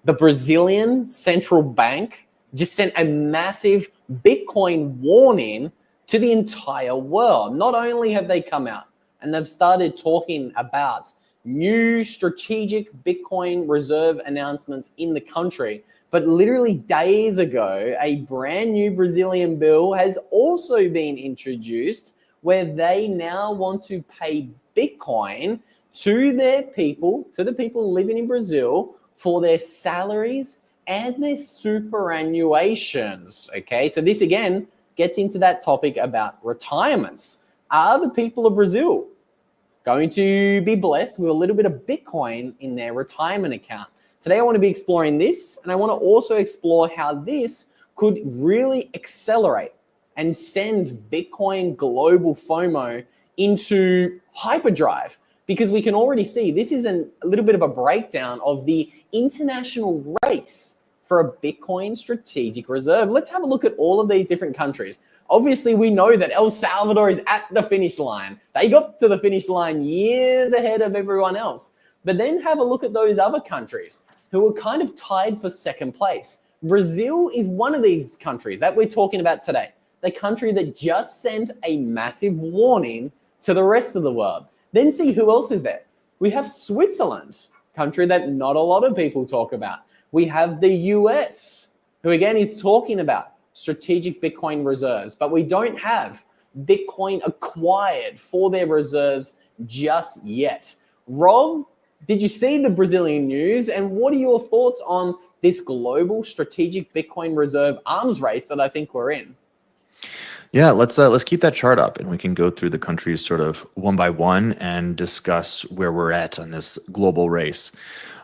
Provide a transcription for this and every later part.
the Brazilian central bank just sent a massive Bitcoin warning to the entire world. Not only have they come out and they've started talking about new strategic Bitcoin reserve announcements in the country, but literally days ago, a brand new Brazilian bill has also been introduced where they now want to pay Bitcoin to their people, to the people living in Brazil, for their salaries and their superannuations. Okay, so this again gets into that topic about retirements. Are the people of Brazil going to be blessed with a little bit of Bitcoin in their retirement account? Today, I want to be exploring this, and I want to also explore how this could really accelerate and send Bitcoin global FOMO into hyperdrive, because we can already see this is a little bit of a breakdown of the international race for a Bitcoin strategic reserve. Let's have a look at all of these different countries. Obviously, we know that El Salvador is at the finish line. They got to the finish line years ahead of everyone else. But then have a look at those other countries who are kind of tied for second place. Brazil is one of these countries that we're talking about today, the country that just sent a massive warning to the rest of the world. Then see who else is there. We have Switzerland, country that not a lot of people talk about. We have the US, who again is talking about strategic Bitcoin reserves, but we don't have Bitcoin acquired for their reserves just yet. Rob, did you see the Brazilian news? And what are your thoughts on this global strategic Bitcoin reserve arms race that I think we're in? Yeah, let's keep that chart up, and we can go through the countries sort of one by one and discuss where we're at on this global race.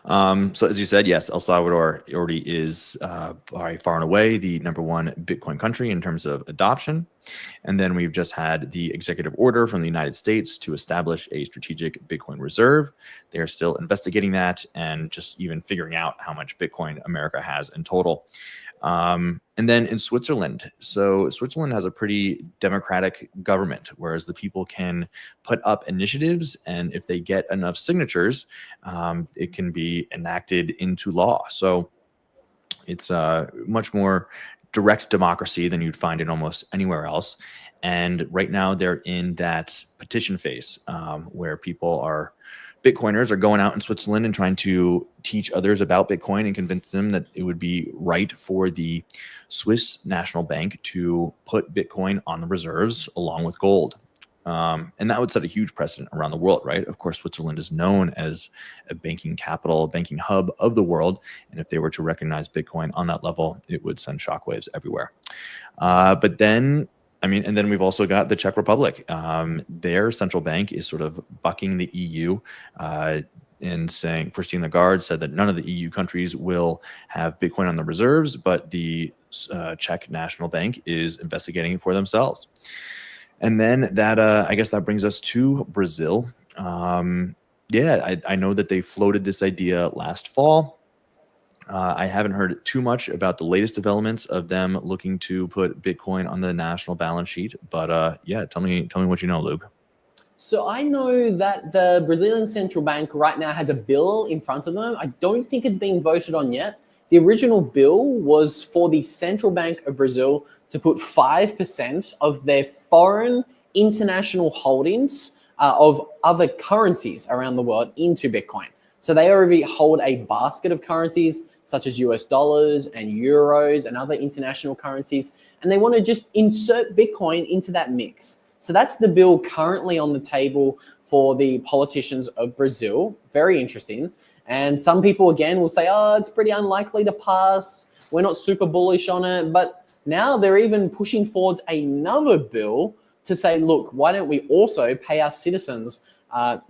So as you said, yes, El Salvador already is by far and away the #1 Bitcoin country in terms of adoption. And then we've just had the executive order from the United States to establish a strategic Bitcoin reserve. They are still investigating that and just even figuring out how much Bitcoin America has in total. And then in Switzerland, so Switzerland has a pretty democratic government, whereas the people can put up initiatives, and if they get enough signatures, it can be enacted into law. So it's a much more direct democracy than you'd find in almost anywhere else. And right now they're in that petition phase where Bitcoiners are going out in Switzerland and trying to teach others about Bitcoin and convince them that it would be right for the Swiss National Bank to put Bitcoin on the reserves along with gold. And that would set a huge precedent around the world, right? Of course, Switzerland is known as a banking capital, banking hub of the world. And if they were to recognize Bitcoin on that level, it would send shockwaves everywhere. But then and then we've also got the Czech Republic. Their central bank is sort of bucking the EU and saying, Christine Lagarde said that none of the EU countries will have Bitcoin on the reserves, but the Czech National Bank is investigating it for themselves. And then that, I guess that brings us to Brazil. I know that they floated this idea last fall. I haven't heard too much about the latest developments of them looking to put Bitcoin on the national balance sheet. But tell me what you know, Luke. So I know that the Brazilian central bank right now has a bill in front of them. I don't think it's been voted on yet. The original bill was for the Central Bank of Brazil to put 5% of their foreign international holdings of other currencies around the world into Bitcoin. So they already hold a basket of currencies such as US dollars and euros and other international currencies, and they want to just insert Bitcoin into that mix. So that's the bill currently on the table for the politicians of Brazil. Very interesting. And some people, again, will say, oh, it's pretty unlikely to pass. We're not super bullish on it. But now they're even pushing forward another bill to say, look, why don't we also pay our citizens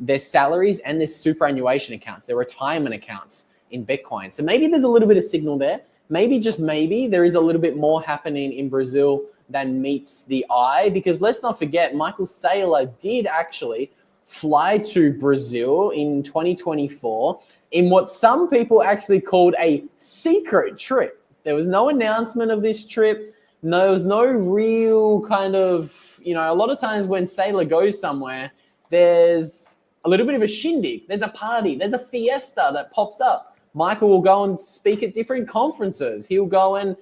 their salaries and their superannuation accounts, their retirement accounts in Bitcoin. So maybe there's a little bit of signal there. Maybe, just maybe, there is a little bit more happening in Brazil than meets the eye, because let's not forget, Michael Saylor did actually fly to Brazil in 2024 in what some people actually called a secret trip. There was no announcement of this trip. There was no real kind of, a lot of times when Saylor goes somewhere, there's a little bit of a shindig, there's a party, there's a fiesta that pops up. Michael will go and speak at different conferences. He'll go and,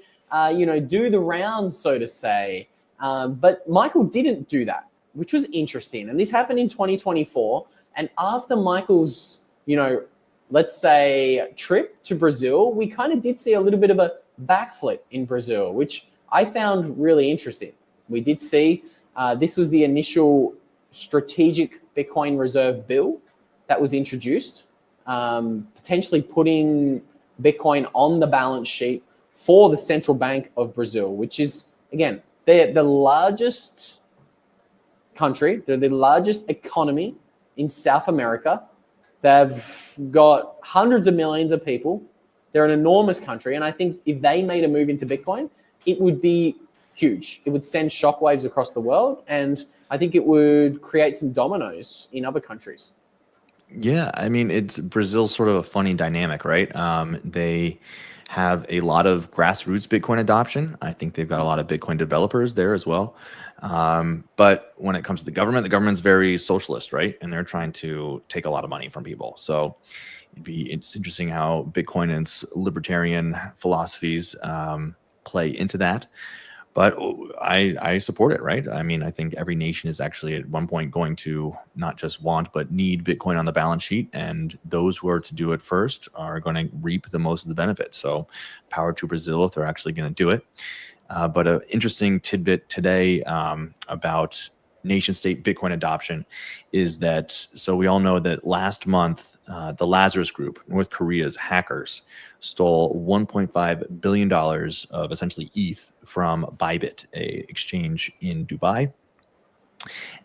do the rounds, so to say. But Michael didn't do that, which was interesting. And this happened in 2024. And after Michael's, let's say trip to Brazil, we kind of did see a little bit of a backflip in Brazil, which I found really interesting. We did see this was the initial strategic Bitcoin reserve bill that was introduced, potentially putting Bitcoin on the balance sheet for the Central Bank of Brazil, which is, again, they're the largest country, they're the largest economy in South America. They've got hundreds of millions of people. They're an enormous country. And I think if they made a move into Bitcoin, it would be huge. It would send shockwaves across the world. And I think it would create some dominoes in other countries. Yeah, I mean, it's Brazil's sort of a funny dynamic, right? They have a lot of grassroots Bitcoin adoption. I think they've got a lot of Bitcoin developers there as well. But when it comes to the government's very socialist, right? And they're trying to take a lot of money from people. So it's interesting how Bitcoin and its libertarian philosophies play into that. But I support it, right? I mean, I think every nation is actually at one point going to not just want, but need Bitcoin on the balance sheet. And those who are to do it first are going to reap the most of the benefits. So power to Brazil if they're actually going to do it. But an interesting tidbit today about nation state Bitcoin adoption is that, so we all know that last month, the Lazarus Group, North Korea's hackers, stole $1.5 billion of essentially ETH from Bybit, a exchange in Dubai.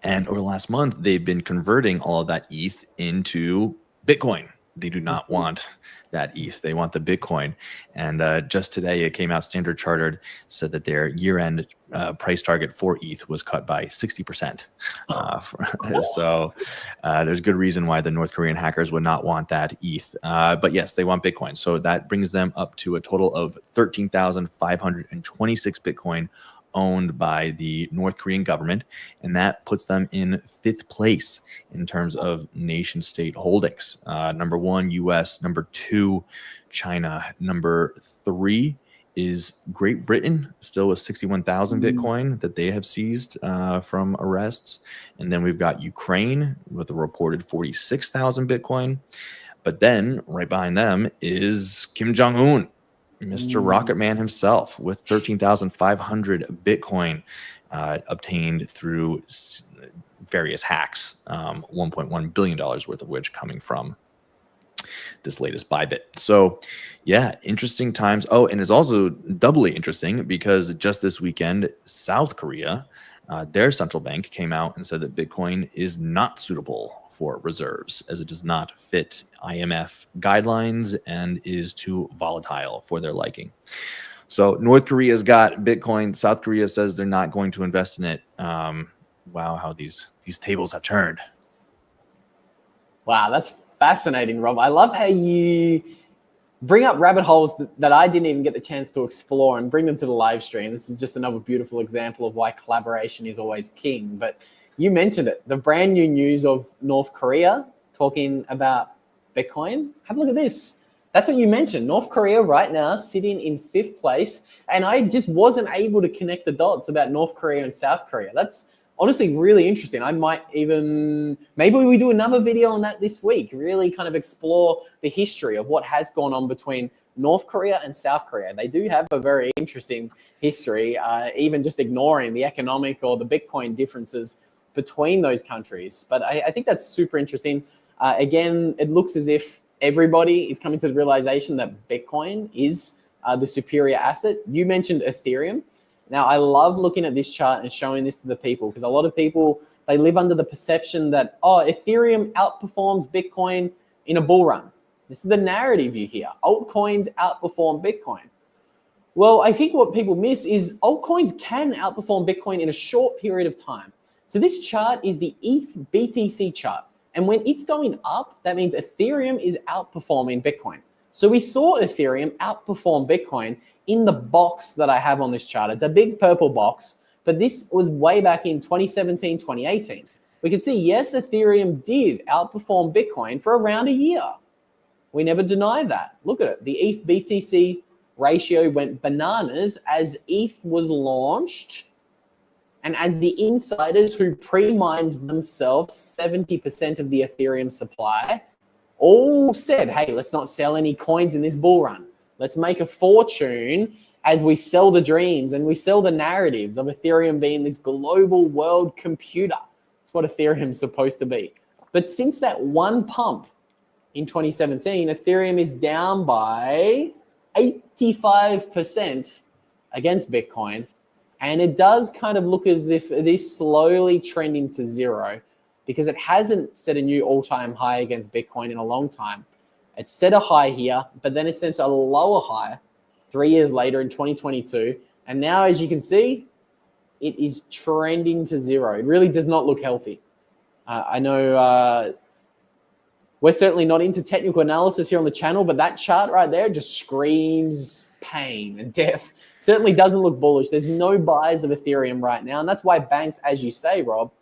And over the last month, they've been converting all of that ETH into Bitcoin. They do not want that ETH. They want the Bitcoin. And just today, it came out, Standard Chartered said that their year-end price target for ETH was cut by 60%. So there's good reason why the North Korean hackers would not want that ETH. But yes, they want Bitcoin. So that brings them up to a total of 13,526 Bitcoin owned by the North Korean government, and that puts them in 5th place in terms of nation state holdings. Number 1, US. Number 2, China. Number 3 is Great Britain, still with 61,000 Bitcoin that they have seized from arrests. And then we've got Ukraine with a reported 46,000 Bitcoin. But then right behind them is Kim Jong-un, Mr. Rocket Man himself, with 13,500 Bitcoin obtained through various hacks, $1.1 billion worth of which coming from this latest Bybit. So yeah, interesting times. Oh, and it's also doubly interesting because just this weekend, South Korea, their central bank came out and said that Bitcoin is not suitable for reserves as it does not fit IMF guidelines and is too volatile for their liking. So North Korea's got Bitcoin. South Korea says they're not going to invest in it. Wow, how these tables have turned. Wow, that's fascinating, Rob. I love how you bring up rabbit holes that I didn't even get the chance to explore and bring them to the live stream. This is just another beautiful example of why collaboration is always king. But you mentioned it, the brand new news of North Korea talking about Bitcoin. Have a look at this. That's what you mentioned. North Korea right now sitting in 5th place. And I just wasn't able to connect the dots about North Korea and South Korea. That's honestly really interesting. I might even, maybe we do another video on that this week, really kind of explore the history of what has gone on between North Korea and South Korea. They do have a very interesting history, even just ignoring the economic or the Bitcoin differences between those countries. But I think that's super interesting. Again, it looks as if everybody is coming to the realization that Bitcoin is the superior asset. You mentioned Ethereum. Now, I love looking at this chart and showing this to the people because a lot of people, they live under the perception that, oh, Ethereum outperforms Bitcoin in a bull run. This is the narrative you hear. Altcoins outperform Bitcoin. Well, I think what people miss is altcoins can outperform Bitcoin in a short period of time. So this chart is the ETH BTC chart. And when it's going up, that means Ethereum is outperforming Bitcoin. So we saw Ethereum outperform Bitcoin in the box that I have on this chart. It's a big purple box, but this was way back in 2017, 2018. We can see, yes, Ethereum did outperform Bitcoin for around a year. We never denied that. Look at it. The ETH BTC ratio went bananas as ETH was launched, and as the insiders who pre-mined themselves 70% of the Ethereum supply all said, hey, let's not sell any coins in this bull run. Let's make a fortune as we sell the dreams and we sell the narratives of Ethereum being this global world computer. That's what Ethereum's supposed to be. But since that one pump in 2017, Ethereum is down by 85% against Bitcoin. And it does kind of look as if it is slowly trending to zero, because it hasn't set a new all-time high against Bitcoin in a long time. It set a high here, but then it sent a lower high 3 years later in 2022. And now, as you can see, it is trending to zero. It really does not look healthy. I know we're certainly not into technical analysis here on the channel, but that chart right there just screams pain and death. Certainly doesn't look bullish. There's no buys of Ethereum right now. And that's why banks, as you say, Rob,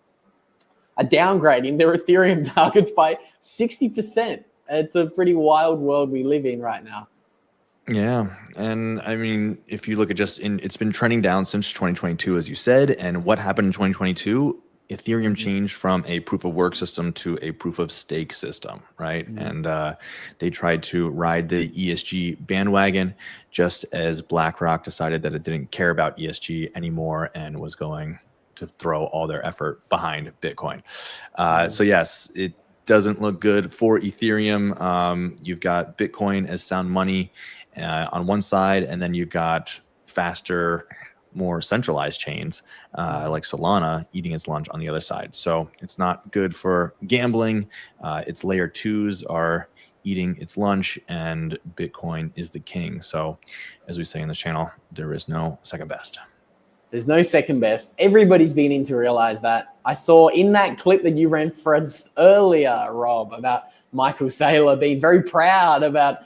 are downgrading their Ethereum targets by 60%. It's a pretty wild world we live in right now. Yeah. And I mean, if you look at it's been trending down since 2022, as you said. And what happened in 2022? Ethereum changed from a proof of work system to a proof of stake system, right? And they tried to ride the ESG bandwagon, just as BlackRock decided that it didn't care about ESG anymore and was going to throw all their effort behind Bitcoin. So yes, it doesn't look good for Ethereum. You've got Bitcoin as sound money on one side, and then you've got faster, more centralized chains like Solana eating its lunch on the other side. So it's not good for gambling. Its layer twos are eating its lunch, and Bitcoin is the king. So as we say in this channel, there is no second best. There's no second best. Everybody's beginning to realize that. I saw in that clip that you referenced earlier, Rob, about Michael Saylor being very proud about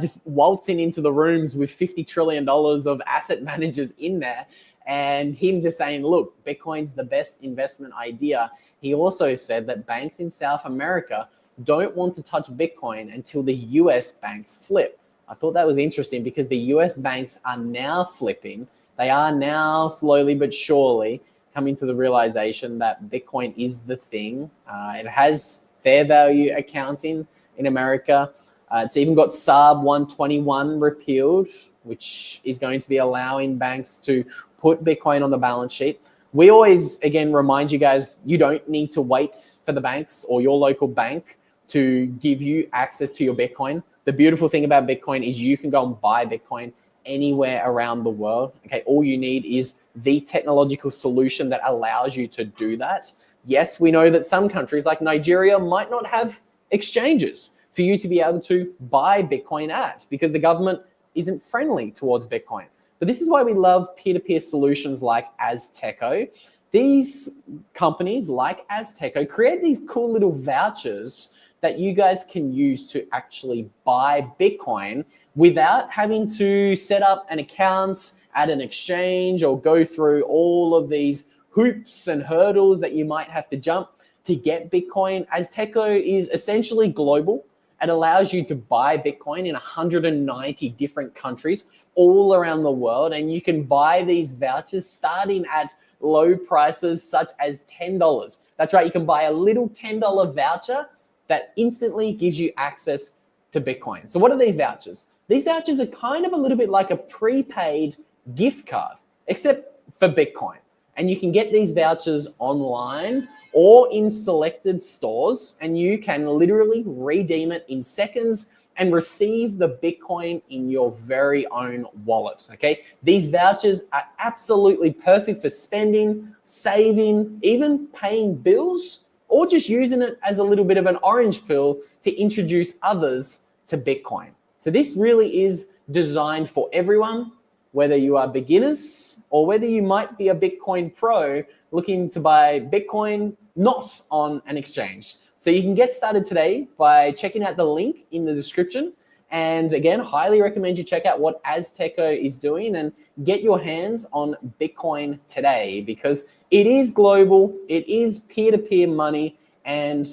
just waltzing into the rooms with $50 trillion of asset managers in there, and him just saying, look, Bitcoin's the best investment idea. He also said that banks in South America don't want to touch Bitcoin until the US banks flip. I thought that was interesting because the US banks are now flipping. They are now slowly but surely coming to the realization that Bitcoin is the thing. It has fair value accounting in America. It's even got SARB 121 repealed, which is going to be allowing banks to put Bitcoin on the balance sheet. We always, again, remind you guys, you don't need to wait for the banks or your local bank to give you access to your Bitcoin. The beautiful thing about Bitcoin is you can go and buy Bitcoin anywhere around the world. Okay, all you need is the technological solution that allows you to do that. Yes, we know that some countries like Nigeria might not have exchanges for you to be able to buy Bitcoin at, because the government isn't friendly towards Bitcoin. But this is why we love peer-to-peer solutions like Azteco. These companies like Azteco create these cool little vouchers that you guys can use to actually buy Bitcoin without having to set up an account at an exchange or go through all of these hoops and hurdles that you might have to jump to get Bitcoin. Azteco is essentially global. It allows you to buy Bitcoin in 190 different countries all around the world, and you can buy these vouchers starting at low prices such as $10. That's right, you can buy a little $10 voucher that instantly gives you access to Bitcoin. So what are these vouchers? These vouchers are kind of a little bit like a prepaid gift card, except for Bitcoin. And you can get these vouchers online or in selected stores, and you can literally redeem it in seconds and receive the Bitcoin in your very own wallet, okay? These vouchers are absolutely perfect for spending, saving, even paying bills, or just using it as a little bit of an orange pill to introduce others to Bitcoin. So this really is designed for everyone, whether you are beginners or whether you might be a Bitcoin pro looking to buy Bitcoin not on an exchange. So you can get started today by checking out the link in the description. And again, highly recommend you check out what Azteco is doing and get your hands on Bitcoin today, because it is global, it is peer-to-peer money, and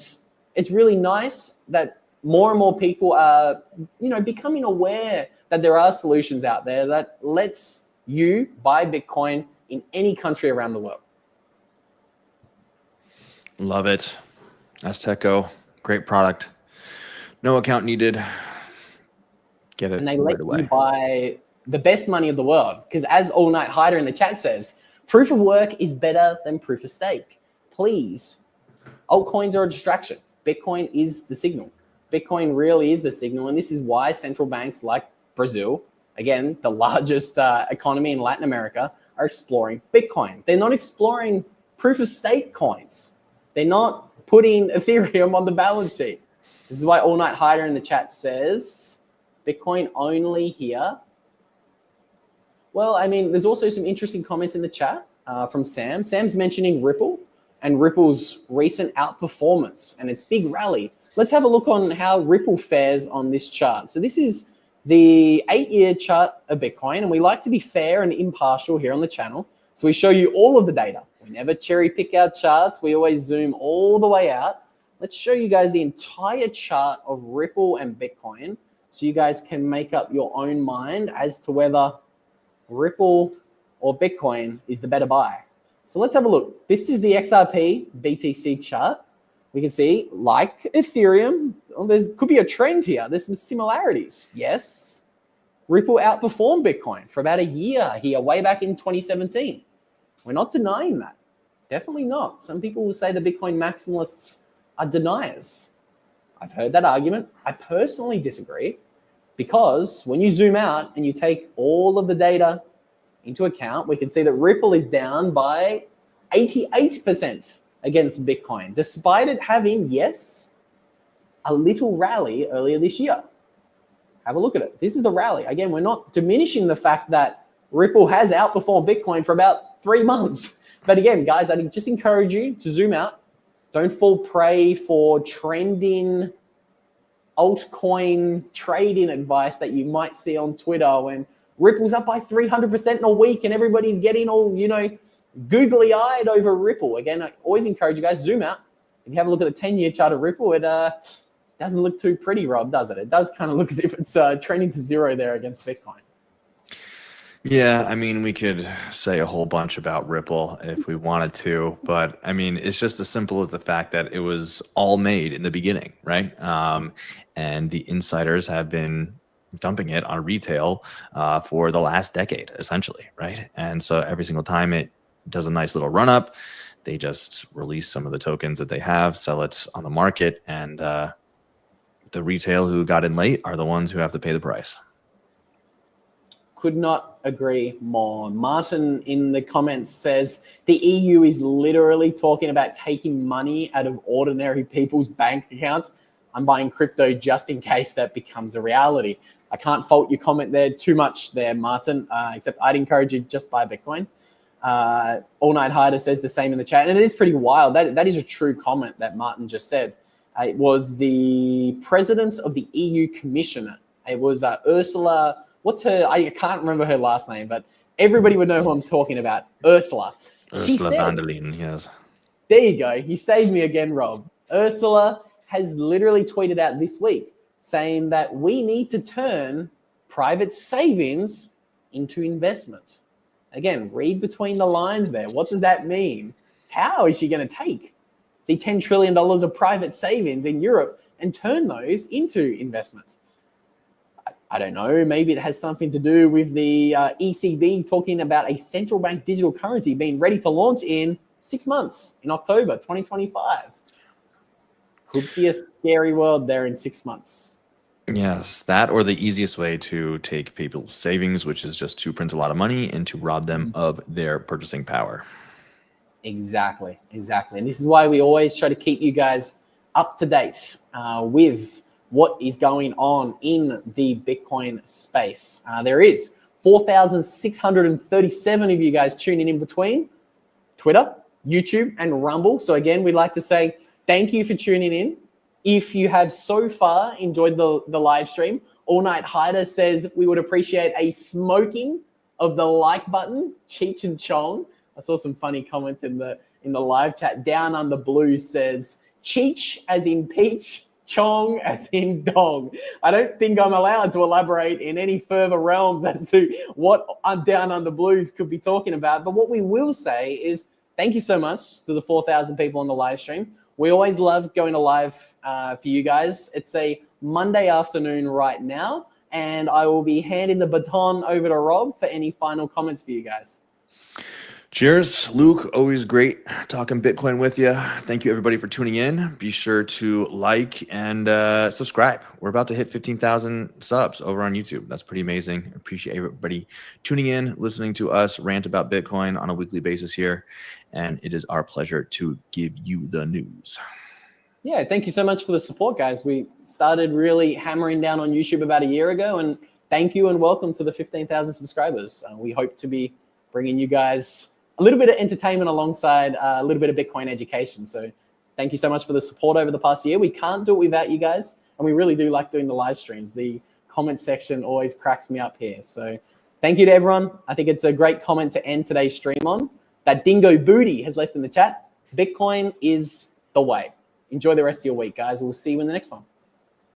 it's really nice that more and more people are, becoming aware that there are solutions out there that lets you buy Bitcoin in any country around the world. Love it. Azteco, great product. No account needed. Get it And they right let away. you buy the best money of the world. Because as All Night Hider in the chat says, proof of work is better than proof of stake. Please, altcoins are a distraction. Bitcoin is the signal. Bitcoin really is the signal. And this is why central banks like Brazil, again, the largest economy in Latin America, are exploring Bitcoin. They're not exploring proof of stake coins. They're not putting Ethereum on the balance sheet. This is why All Night Hider in the chat says, Bitcoin only here. Well, I mean, there's also some interesting comments in the chat from Sam. Sam's mentioning Ripple and Ripple's recent outperformance and its big rally. Let's have a look on how Ripple fares on this chart. So this is the 8-year chart of Bitcoin, and we like to be fair and impartial here on the channel. So we show you all of the data. We never cherry pick our charts. We always zoom all the way out. Let's show you guys the entire chart of Ripple and Bitcoin so you guys can make up your own mind as to whether Ripple or Bitcoin is the better buy. So let's have a look. This is the XRP BTC chart. We can see, like Ethereum, there could be a trend here. There's some similarities. Yes, Ripple outperformed Bitcoin for about a year here, way back in 2017. We're not denying that. Definitely not. Some people will say the Bitcoin maximalists are deniers. I've heard that argument. I personally disagree because when you zoom out and you take all of the data into account, we can see that Ripple is down by 88% against Bitcoin, despite it having, yes, a little rally earlier this year. Have a look at it. This is the rally. Again, we're not diminishing the fact that Ripple has outperformed Bitcoin for about 3 months. But again, guys, I just encourage you to zoom out. Don't fall prey for trending altcoin trading advice that you might see on Twitter when Ripple's up by 300% in a week and everybody's getting all, googly-eyed over Ripple. Again, I always encourage you guys, zoom out. If you have a look at the 10-year chart of Ripple, it doesn't look too pretty, Rob, does it? It does kind of look as if it's trending to zero there against Bitcoin. Yeah, I mean, we could say a whole bunch about Ripple if we wanted to, but I mean, it's just as simple as the fact that it was all made in the beginning, right? And the insiders have been dumping it on retail for the last decade, essentially, right? And so every single time it does a nice little run up, they just release some of the tokens that they have, sell it on the market, and the retail who got in late are the ones who have to pay the price. Could not agree more. Martin in the comments says the EU is literally talking about taking money out of ordinary people's bank accounts. I'm buying crypto just in case that becomes a reality. I can't fault your comment there too much there, Martin, except I'd encourage you just buy Bitcoin. All Night Hider says the same in the chat. And it is pretty wild. That is a true comment that Martin just said. It was the president of the EU Commission. It was Ursula. What's her? I can't remember her last name, but everybody would know who I'm talking about. Ursula. Ursula von der Leyen, yes. There you go. You saved me again, Rob. Ursula has literally tweeted out this week saying that we need to turn private savings into investment. Again, read between the lines there. What does that mean? How is she going to take the $10 trillion of private savings in Europe and turn those into investments? I don't know. Maybe it has something to do with the ECB talking about a central bank digital currency being ready to launch in 6 months, in October 2025. Could be a scary world there in 6 months. Yes, that or the easiest way to take people's savings, which is just to print a lot of money and to rob them of their purchasing power. Exactly. And this is why we always try to keep you guys up to date with what is going on in the Bitcoin space. There is 4,637 of you guys tuning in between Twitter, YouTube, and Rumble. So again, we'd like to say thank you for tuning in. If you have so far enjoyed the live stream, All Night Hider says we would appreciate a smoking of the like button, Cheech and Chong. I saw some funny comments in the live chat. Down Under Blue says Cheech as in peach, Chong as in dong. I don't think I'm allowed to elaborate in any further realms as to what Down Under Blues could be talking about. But what we will say is thank you so much to the 4,000 people on the live stream. We always love going to live for you guys. It's a Monday afternoon right now, and I will be handing the baton over to Rob for any final comments for you guys. Cheers, Luke. Always great talking Bitcoin with you. Thank you, everybody, for tuning in. Be sure to like and subscribe. We're about to hit 15,000 subs over on YouTube. That's pretty amazing. Appreciate everybody tuning in, listening to us rant about Bitcoin on a weekly basis here. And it is our pleasure to give you the news. Yeah, thank you so much for the support, guys. We started really hammering down on YouTube about a year ago, and thank you and welcome to the 15,000 subscribers. We hope to be bringing you guys a little bit of entertainment alongside a little bit of Bitcoin education. So thank you so much for the support over the past year. We can't do it without you guys, and we really do like doing the live streams. The comment section always cracks me up here. So thank you to everyone. I think it's a great comment to end today's stream on. That Dingo Booty has left in the chat. Bitcoin is the way. Enjoy the rest of your week, guys. We'll see you in the next one.